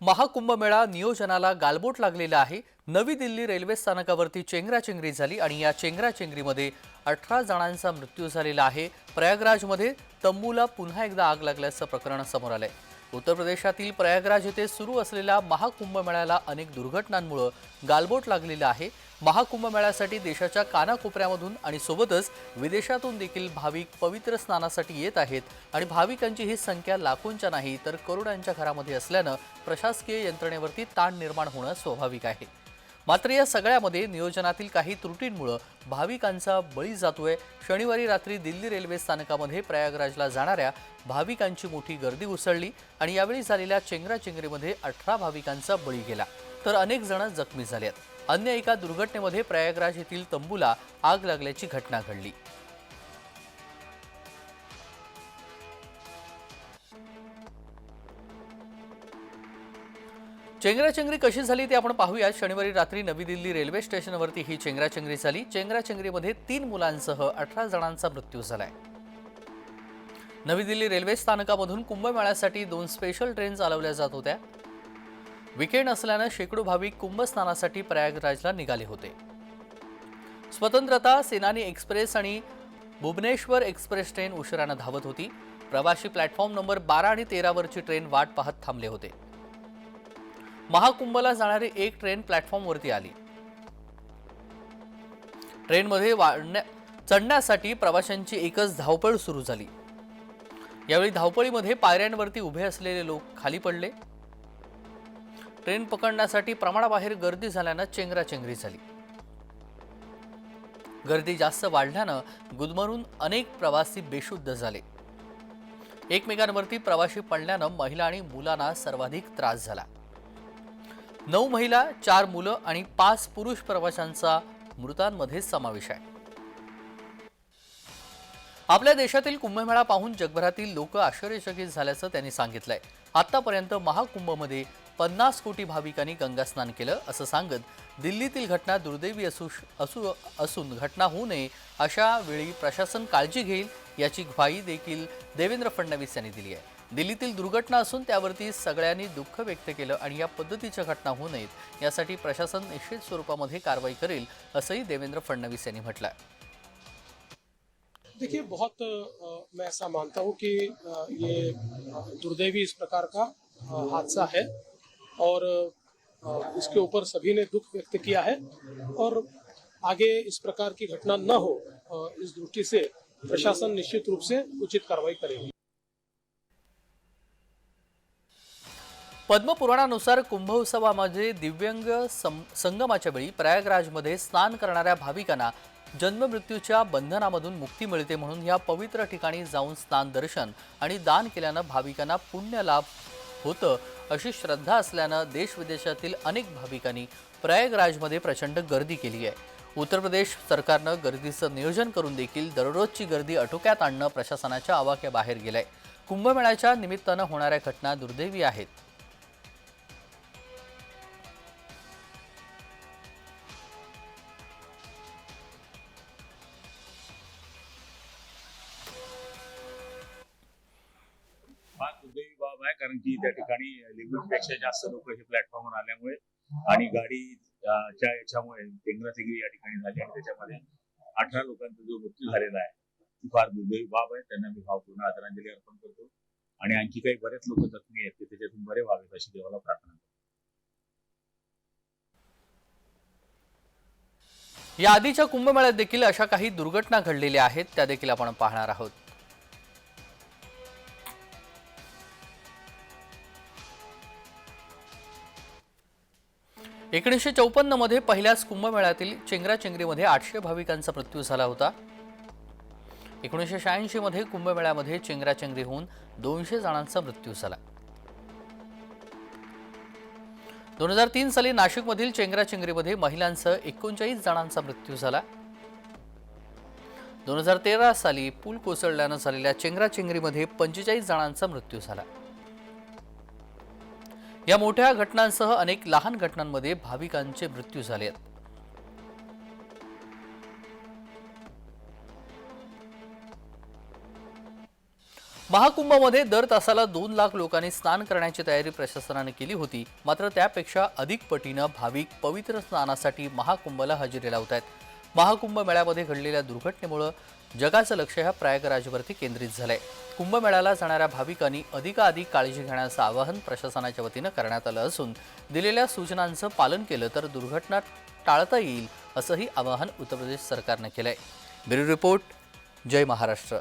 महाकुंभमेळा नियोजनाला गालबोट लागलेला आहे। नवी दिल्ली रेल्वे स्थानकावरती चेंगराचेंगरी झाली आणि या चेंगराचेंगरीमध्ये 18 जणांचा मृत्यू झालेला आहे। प्रयागराजमध्ये तंबूला पुन्हा एकदा आग लागल्याचं प्रकरण समोर आलंय। उत्तर प्रदेशातील प्रयागराज येथे सुरू असलेल्या महाकुंभमेळ्याला अनेक दुर्घटनांमुळे गालबोट लागलेला आहे। महाकुंभमेळ्यासाठी देशाच्या कानाकोपऱ्यामधून आणि सोबतच विदेशातून देखील भाविक पवित्र स्नानासाठी येत आहेत आणि भाविकांची ही संख्या लाखोंच्या नाही तर करोडांच्या घरामध्ये असल्याने प्रशासकीय यंत्रणेवरती ताण निर्माण होणे स्वाभाविक आहे। मात्र या सगळ्यामध्ये नियोजनातील काही त्रुटींमुळे भाविकांचा बळी जातोय। शनिवारी रात्री दिल्ली रेल्वे स्थानकामध्ये प्रयागराजला जाणाऱ्या भाविकांची मोठी गर्दी उसळली आणि यावेळी झालेल्या चेंगराचेंगरीमध्ये 18 भाविकांचा बळी गेला तर अनेक जण जखमी झाले आहेत। अन्य एका दुर्घटनेमध्ये प्रयागराज येथील तंबूला आग लागल्याची घटना घडली। चेंगराचेंगरी कशी झाली ते आपण पाहूया। शनिवारी रात्री नवी दिल्ली रेल्वे स्टेशनवरती ही चेंगराचेंगरी झाली। चेंगराचेंगरीमध्ये 3 मुलांसह 18 जणांचा मृत्यू झालाय। नवी दिल्ली रेल्वे स्थानकामधून कुंभमेळ्यासाठी 2 स्पेशल ट्रेन चालवल्या जात होत्या। वीकेंड असल्याने शेकडो भाविक कुंभस्नानासाठी प्रयागराजला निघाले होते। स्वतंत्रता सेनानी एक्सप्रेस आणि भुवनेश्वर एक्सप्रेस ट्रेन उशिराने धावत होती। प्रवासी प्लॅटफॉर्म नंबर 12 आणि 13 वरची ट्रेन वाट पाहत थांबले होते। महाकुंभला जाणारी एक ट्रेन प्लॅटफॉर्मवरती आली। ट्रेनमध्ये चढण्यासाठी प्रवाशांची एकच धावपळ सुरू झाली। यावेळी धावपळीमध्ये पायऱ्यांवरती उभे असलेले लोक खाली पडले। ट्रेन पकडण्यासाठी प्रमाणाबाहेर गर्दी झाल्याने चेंगराचेंगरी झाली। गर्दी जास्त वाढल्याने गुदमरून अनेक प्रवासी बेशुद्ध झाले। एकमेकांवरती प्रवासी पडल्याने महिला आणि मुलांना सर्वाधिक त्रास झाला। 9 महिला, 4 मुलं आणि 5 पुरुष प्रवाशांचा मृतांमध्ये समावेश आहे। आपल्या देशातील कुंभमेळा पाहून जगभरातील लोक आश्चर्यचकित झाल्याचं त्यांनी सांगितलंय। आतापर्यंत महाकुंभमध्ये 50 कोटी भाविकांनी गंगास्नान केलं असं सांगत दिल्लीतील घटना दुर्दैवी असून घटना होऊ नये अशा वेळी प्रशासन काळजी घेईल याची ग्वाही देखील देवेंद्र फडणवीस यांनी दिली आहे। दिल्लीतील दुर्घटना असून त्यावरती सगळ्यांनी दुःख व्यक्त केलं आणि या पद्धतीच्या घटना होऊ नयेत यासाठी प्रशासन निश्चित स्वरूपामध्ये कारवाई करेल असंही देवेंद्र फडणवीस यांनी म्हटलं आहे। देखिए मैं ऐसा मानता हूँ कि ये दुर्दैवी इस प्रकार का हादसा है और इसके ऊपर सभी ने दुख व्यक्त किया है और आगे इस प्रकार की घटना न हो इस दृष्टि से प्रशासन निश्चित रूप से उचित कार्रवाई करेगी। पद्मपुराणानुसार कुंभोत्सवामध्ये दिव्यांग संगमाच्या वेळी प्रयागराजमध्ये स्नान करणाऱ्या भाविकांना जन्ममृत्यूच्या बंधनामधून मुक्ती मिळते म्हणून या पवित्र ठिकाणी जाऊन स्नान दर्शन आणि दान केल्याने भाविकांना पुण्य लाभ होतं अशी श्रद्धा असल्याने देश विदेशातील अनेक भाविकांनी प्रयागराजमध्ये प्रचंड गर्दी केली आहे। उत्तर प्रदेश सरकारने गर्दीचं नियोजन करून देखील दररोजची गर्दी आटोक्यात आणणं प्रशासनाच्या आवाक्याबाहेर गेलंय। कुंभमेळ्याच्या निमित्ताने होणाऱ्या घटना दुर्दैवी आहेत। फार दुर्दैवी बाब आहे कारण की त्या ठिकाणी लिमिटपेक्षा जास्त लोक हे प्लॅटफॉर्मवर आल्यामुळे आणि गाडीच्या याच्यामुळे चेंगराचेंगरी या ठिकाणी झाली आणि त्याच्यामध्ये 18 लोकांचा जो मृत्यू झालेला आहे ती फार दुर्दैवी बाब आहे। त्यांना मी भावपूर्ण आदरांजली अर्पण करतो आणि आणखी काही बरेच लोक जखमी आहेत ते त्याच्यातून बरे व्हावेत अशी देवाला प्रार्थना करतो। या आधीच्या कुंभमेळ्यात देखील अशा काही दुर्घटना घडलेल्या आहेत त्या देखील आपण पाहणार आहोत। – 1954 मध्ये पहिल्याच कुंभमेळ्यातील चेंगराचेंगरीमध्ये 800 भाविकांचा मृत्यू झाला होता। 1986 मध्ये कुंभमेळ्यामध्ये चेंगराचेंगरी होऊन 200 जणांचा मृत्यू झाला। 2003 साली नाशिकमधील चेंगराचेंगरीमध्ये महिलांसह 39 जणांचा मृत्यू झाला। 2013 साली पूल कोसळल्याने झालेल्या चेंगराचेंगरीमध्ये 45 जणांचा मृत्यू झाला। या मोठ्या घटनांसह अनेक लहान घटनांमध्ये भाविकांचे मृत्यू झाले आहेत। महाकुंभमध्ये दर तासाला 2 लाख लोकांनी स्नान करण्याची तयारी प्रशासनाने केली होती. मात्र त्यापेक्षा अधिक पटीनं भाविक पवित्र स्नानासाठी महाकुंभला हजेरी लावत आहेत. महाकुंभ मेळ्यामध्ये घडलेल्या दुर्घटनेमुळे जगाचं लक्ष ह्या प्रयागराजवरती केंद्रित झालंय. कुंभमेळ्याला जाणाऱ्या भाविकांनी अधिकाधिक काळजी घेण्याचं आवाहन प्रशासनाच्या वतीनं करण्यात आलं असून दिलेल्या सूचनांचं पालन केलं तर दुर्घटना टाळता येईल असंही आवाहन उत्तर प्रदेश सरकारनं केलंय. ब्युरो रिपोर्ट, जय महाराष्ट्र.